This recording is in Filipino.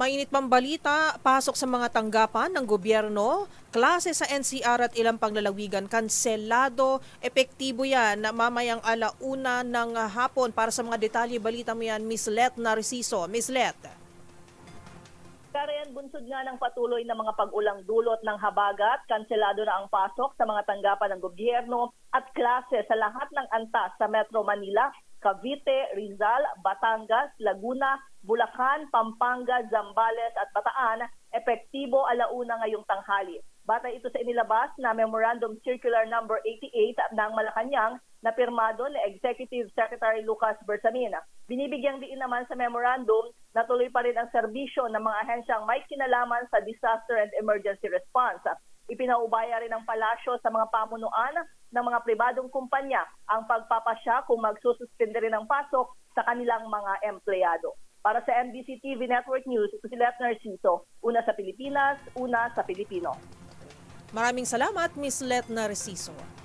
mainit pang balita, pasok sa mga tanggapan ng gobyerno, klase sa NCR at ilang panglalawigan kanselado. Epektibo yan na mamayang alauna ng hapon. Para sa mga detalye, balita mo yan, Miss Let Narciso. Miss Let. Karayan, bunsod nga ng patuloy na mga pag-ulang dulot ng habagat, kanselado na ang pasok sa mga tanggapan ng gobyerno at klase sa lahat ng antas sa Metro Manila, Cavite, Rizal, Batangas, Laguna, Bulacan, Pampanga, Zambales at Bataan, epektibo alauna ngayong tanghali. Batay ito sa inilabas na Memorandum Circular Number 88 ng Malacanang na pirmado ni Executive Secretary Lucas Bersamin. Binibigyang diin naman sa memorandum na tuloy pa rin ang serbisyo ng mga ahensyang may kinalaman sa disaster and emergency response. Ipinaubaya rin ng palasyo sa mga pamunuan ng mga pribadong kumpanya ang pagpapasya kung magsususpende rin ng pasok sa kanilang mga empleyado. Para sa MBC TV Network News, ito si Let Narciso, una sa Pilipinas, una sa Pilipino. Maraming salamat, Miss Let Narciso.